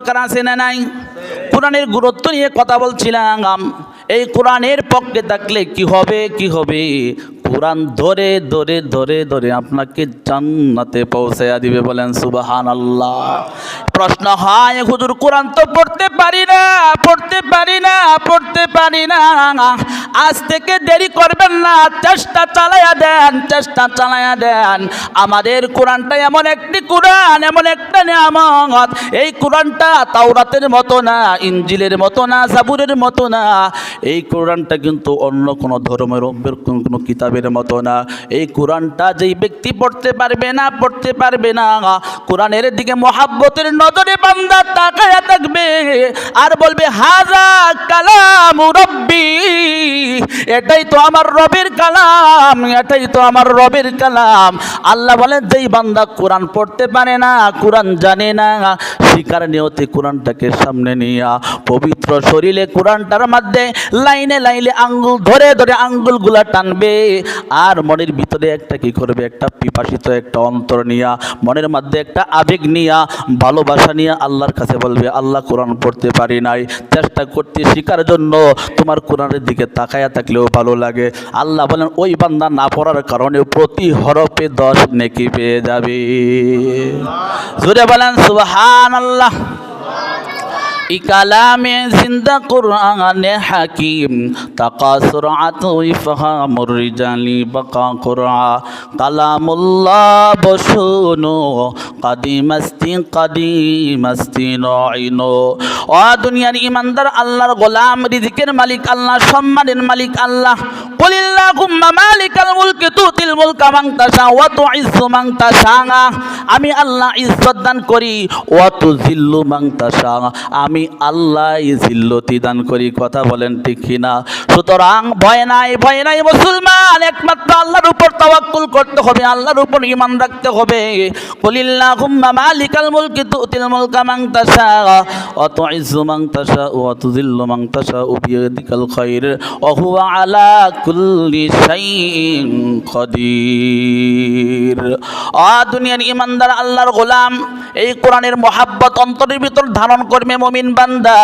দরকার আছে না নাই? কোরআনের গুরুত্ব নিয়ে কথা বলছিলাম। এই কোরআনের পক্ষে থাকলে কি হবে, কি হবে? কোরআন ধরে ধরে ধরে ধরে আপনাকে জান্নাতে পৌঁছায়া দিবে। বলেন সুবহানাল্লাহ। প্রশ্ন হয়, হুজুর কোরআন তো পড়তে পারি না, পড়তে পারি না, পড়তে পারি না। আজ থেকে দেরি করবেন না, চেষ্টা চালায়া দেন, চেষ্টা চালায়া দেন। আমাদের কোরআনটা এমন একটি কোরআন, এমন একটা নিয়ামত। এই কোরআনটা তাওরাতের মতো না, ইনজিলের মতো না, জাবুরের মতো না। এই কোরআনটা কিন্তু অন্য কোনো ধর্মের কোনো কিতাবের মতো না। এই কোরআনটা যেই ব্যক্তি পড়তে পারবে না, পড়তে পারবে না, কোরআনের দিকে মহাব্বতের নজরে বান্দা তাকায়া থাকবে আর বলবে, হাযা কালামু রব্বি, এটাই তো আমার রবের কালাম, এটাই তো আমার রবের কালাম। আল্লাহ বলেন, যেই বান্দা কোরআন পড়তে পারে না, কোরআন জানে না, শিকার নিয়তে কোরআনটাকে সামনে নিয়া পবিত্র শরীরে কোরআনটার মধ্যে লাইনে লাইনে আঙ্গুল ধরে ধরে আঙ্গুলগুলা টানবে আর মনের ভিতরে একটা কি করবে, একটা পিপাসিত একটা অন্তর নিয়া, মনের মধ্যে একটা আবেগ নিয়া, ভালোবাসা নিয়ে আল্লাহর কাছে বলবে, আল্লাহ কোরআন পড়তে পারি নাই, চেষ্টা করতে শিকার জন্য। তোমার কোরআনের দিকে তাকায়া থাকলেও ভালো লাগে। আল্লাহ বলেন, ওই বান্দা না পড়ার কারণে প্রতি হরফে 10 নেকি পেয়ে যাবে। জোরে বলেন সুবহানাল্লাহ। ইকালামে জিন্দা কুরআনে হাকিম, তাকাসুরাত ইফহামুর রিজালি বাকা কুরআ, কালামুল্লাহ বশুনো কাদিমাস্তি নইনো। ও দুনিয়ার ইমানদার আল্লাহর গোলাম, রিজিকের মালিক আল্লাহ, সম্মানের মালিক আল্লাহ। কুলিল্লাহুম্মা মালিকাল মুলকি তুতিল মুলকা মান তাশা ওয়া তুইজ্জু মান তাশা। আমি আল্লাহ ইজ্জত দান করি, ওয়া তুযিল্লু মান তাশা, আমি আল্লাহ জিল্লতি দান করি। কথা বলেন ঠিক কিনা? সুতরাং ভয় নাই, ভয় নাই মুসলমান, একমাত্র আল্লাহর উপর তাওয়াক্কুল করতে হবে, আল্লাহর উপর ঈমান রাখতে হবে। কুলিল্লাহুম্মা মালিকাল মুলকি তুতিল মুলকা মান তাশা ওয়া তুইজ্জু মান তাশা ওয়া তুযিল্লু মান তাশা বিয়াদিকাল খায়র ওয়া হুয়া আলা কুল্লি শাইইন কাদির। দুনিয়ার ইমানদার আল্লাহর গোলাম, এই কোরআনের মহাব্বত অন্তরের ভিতর ধারণ করবে মুমিন বান্দা।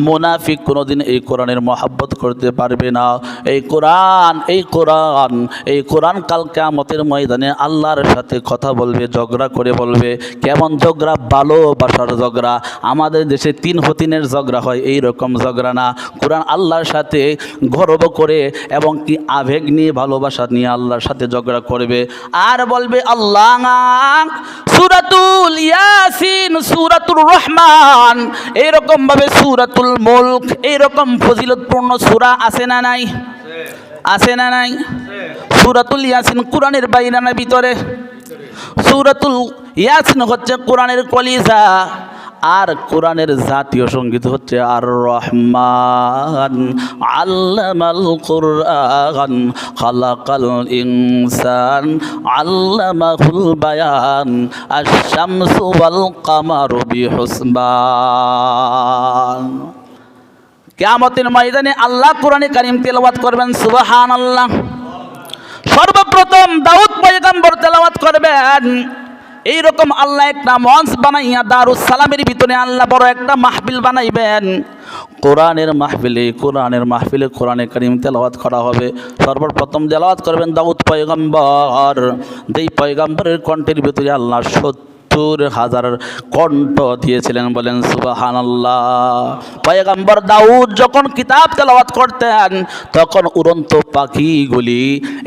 মুনাফিক কোনোদিন এই কোরআনের মহাব্বত করতে পারবে না। এই কোরআন, এই কোরআন, এই কোরআন কাল কিয়ামতের ময়দানে আল্লাহর সাথে কথা বলবে, ঝগড়া করে বলবে। কেমন ঝগড়া? ভালোবাসার ঝগড়া। আমাদের দেশে 3 হতিনের ঝগড়া হয়, এই রকম ঝগড়া না। কোরআন আল্লাহর সাথে গর্ব করে এবং কি আবেগ নিয়ে, ভালোবাসা নিয়ে আল্লাহর সাথে ঝগড়া করবে আর বলবে, আল্লাহ সূরাতুল ইয়াসিন, সূরাতুর রহমান, এরকম ভাবে সূরাতুল মুলক, এরকম ফজিলতপূর্ণ সূরা আছে না নাই? আছে না নাই? সূরাতুল ইয়াসিন কোরআনের বাইরে না ভিতরে? সূরাতুল ইয়াসিন হচ্ছে কোরআনের কলিজা, আর কোরআনের জাতীয় সঙ্গীত হচ্ছে আর রহমান আল্লামাল কুরআন খালাকাল ইনসান আল্লামাহুল বায়ান আশ-শামসু ওয়াল কামারু বিহুসবান। কিয়ামতের ময়দানে আল্লাহ কোরআনে কারীম তেলাওয়াত করবেন, সুবহানাল্লাহ। সর্বপ্রথম দাউদ পয়গম্বর তেলাওয়াত করবেন। এইরকম আল্লাহ একটা মঞ্চ বানাইয়া দারুস সালামের ভিতরে আল্লাহ বড় একটা মাহফিল বানাইবেন। কোরআনের মাহফিলে, কোরআনের মাহফিলে কোরআনে কারীম তেলাওয়াত করা হবে। সর্বপ্রথম তেলাওয়াত করবেন দাউদ পয়গম্বর। যেই পয়গম্বরের কণ্ঠের ভিতরে আল্লাহ 70,000 কণ্ঠ দিয়েছিলেন। বলেন সুবহানাল্লাহ। পয়গম্বর দাউদ যখন কিতাব তেলাওয়াত করতেন, তখন উড়ন্ত পাখিগুলি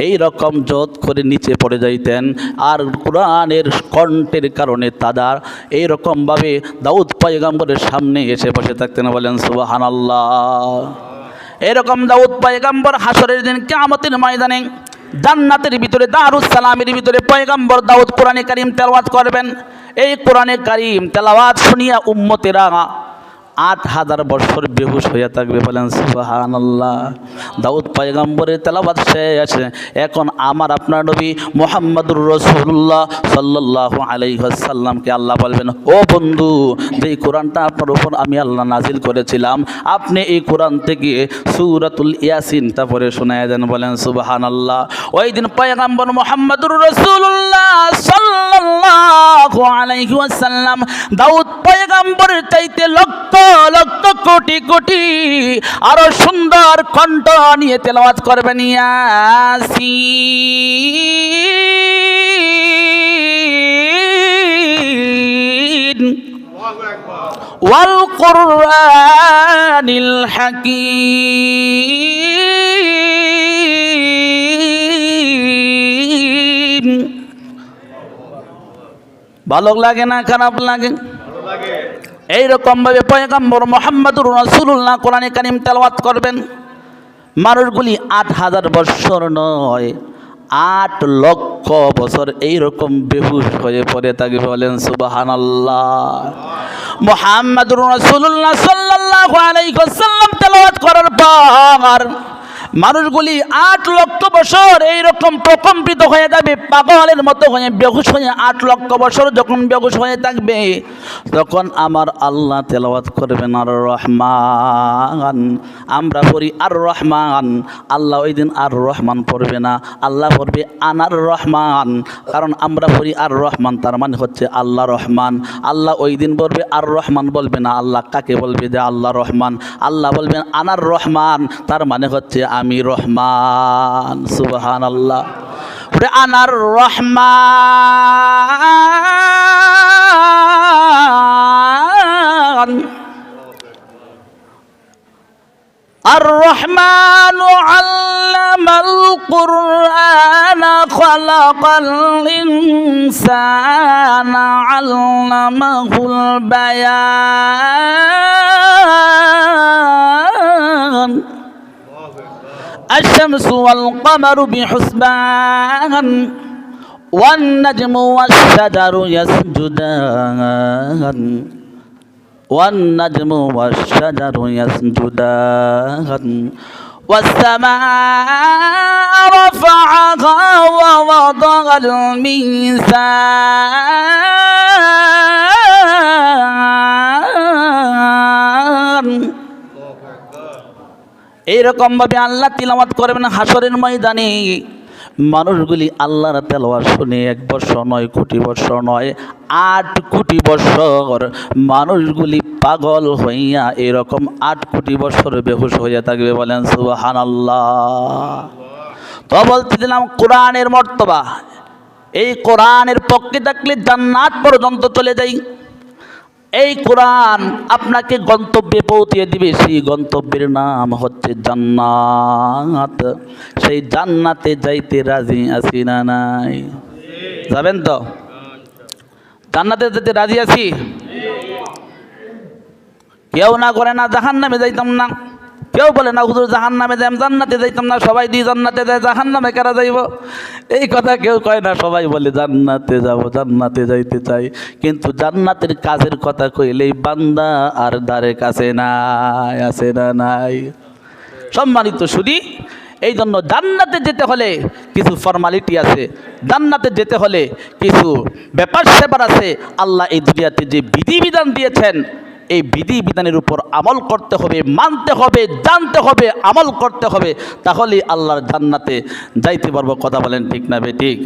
এই রকম জোত করে নিচে পড়ে যাইতেন, আর কোরআনের কণ্ঠের কারণে তারা এই রকমভাবে দাউদ পয়গম্বরের সামনে এসে বসে থাকতেন। বলেন সুবহানাল্লাহ। এরকম দাউদ পয়গম্বর হাসরের দিন কিয়ামতের ময়দানে জান্নাতের ভিতরে দারুস সালামের ভিতরে পয়গম্বর দাউদ কোরআনে কারীম তেলাওয়াত করবেন। এই কোরআনে কারীম তেলাওয়াত শুনিয়া উম্মতেরা 8,000 বছর বেহুশ হয়ে থাকবে। বলেন সুবহানাল্লাহ। দাউদ পয়গম্বরের তেলাওয়াত শেষ, এখন আমার আপনার নবী মুহাম্মদুর রাসূলুল্লাহ সাল্লাল্লাহু আলাইহি ওয়াসাল্লামকে আল্লাহ বলবেন, ও বন্ধু, যেই কোরআনটা আপনার উপর আমি আল্লাহ নাজিল করেছিলাম, আপনি এই কোরআন থেকে সূরাতুল ইয়াসিনটা পড়ে শোনায় দেন। বলেন সুবহানাল্লাহ। ওই দিন পয়গম্বর মুহাম্মদুর রাসূলুল্লাহ সাল্লাল্লাহু আলাইহি ওয়াসাল্লাম দাউদ পয়গম্বরের চাইতে লক্ষ লক্ষ কোটি কোটি আরো সুন্দর কণ্ঠ নিয়ে তেলাওয়াত করবেন ইয়াসিন ওয়াল কুরআনিল হাকীম। ভালো লাগে না খারাপ লাগে? এইরকম ভাবে পয়গম্বর মুহাম্মদুর রাসূলুল্লাহ কোরআনে কারীম তেলাওয়াত করবেন। মানুষগুলি 8,000 বছর নয়, 8 লক্ষ বছর এইরকম বেহুশ হয়ে পড়ে থাকবে। বলেন সুবহানাল্লাহ। মুহাম্মদুর রাসূলুল্লাহ সাল্লাল্লাহু আলাইহি ওয়াসাল্লাম তেলাওয়াত করার পর মানুষগুলি 8 লক্ষ বছর এইরকম প্রকম্পিত হয়ে যাবে, পাগলের মতো হয়ে বেহুশ হয়ে 8 লক্ষ বছর যখন বেহুশ হয়ে থাকবে, তখন আমার আল্লাহ তেলাওয়াত করবেন আর রহমান। আমরা পড়ি আর রহমান, আল্লাহ ওই দিন আর রহমান পড়বে না, আল্লাহ পড়বে আনার রহমান। কারণ আমরা পড়ি আর রহমান, তার মানে হচ্ছে আল্লাহ রহমান। আল্লাহ ওই দিন বলবে আর রহমান বলবে না। আল্লাহ কাকে বলবে? যে আল্লাহ রহমান। আল্লাহ বলবেন আনার রহমান, তার মানে হচ্ছে আমি রহমান। সুবহানাল্লাহ। ওরে আনার রহমান। আর রহমানু আল্লামাল কুরআনা খালাকাল ইনসানা আল্লামাহুল বায়ান। الشمس والقمر بحسبان والنجم والشجر يسجدان والنجم والشجر يسجدان والسماء رفعها ووضع الميزان। এইরকম ভাবে আল্লাহ তিলাওয়াত করবেন হাসরের ময়দানে। মানুষগুলি আল্লাহর তেলাওয়াত শুনে 1 বছর নয়, কোটি বছর নয়, 8 কোটি বছর মানুষগুলি পাগল হইয়া এরকম 8 কোটি বছর বেহুশ হইয়া থাকবে। বলেন সুবহানাল্লাহ। তো বলতেছিলাম কোরআনের মর্তবা, এই কোরআনের পক্ষে থাকলে জান্নাত পর্যন্ত চলে যাই। এই কোরআন আপনাকে গন্তব্যে পৌঁছে দিবে, সেই গন্তব্যের নাম হচ্ছে জান্নাত। সেই জান্নাতে যাইতে রাজি আছি না নাই? যাবেন তো? জান্নাতে যেতে রাজি আছি? কেউ না করে না জাহান্নামে যাইতাম না, কেউ বলে না হুজুর জাহান্নামে যাই, জান্নাতে যাইতাম না। সবাই দিয়ে জান্নাতে যায়, জাহান্নামে কারা যাইব? এই কথা কেউ কয় না, সবাই বলে জান্নাতে যাব, জান্নাতে যাইতে চাই। কিন্তু জান্নাতের কাজের কথা কইলেই বান্দা আর দ্বারের কাছে নাই, আছে না নাই? সম্মানিত শুনি, এই জন্য জান্নাতে যেতে হলে কিছু ফর্মালিটি আছে, জান্নাতে যেতে হলে কিছু ব্যাপার স্যাপার আছে। আল্লাহ এই দুনিয়াতে যে বিধিবিধান দিয়েছেন, এই বিধিবিধানের উপর আমল করতে হবে, মানতে হবে, জানতে হবে, আমল করতে হবে, তাহলেই আল্লাহর জান্নাতে যাইতে পারবো। কথা বলেন ঠিক না বেঠিক?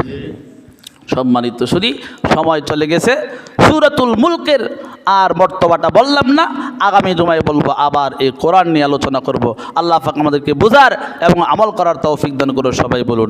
সম্মানিত শুনি, সময় চলে গেছে। সূরাতুল মুলকের আর মর্তবাটা বললাম না, আগামী জুমায় বলবো। আবার এই কোরআন নিয়ে আলোচনা করব। আল্লাহ পাক আমাদেরকে বুঝার এবং আমল করার তৌফিক দান করুন। সবাই বলুন।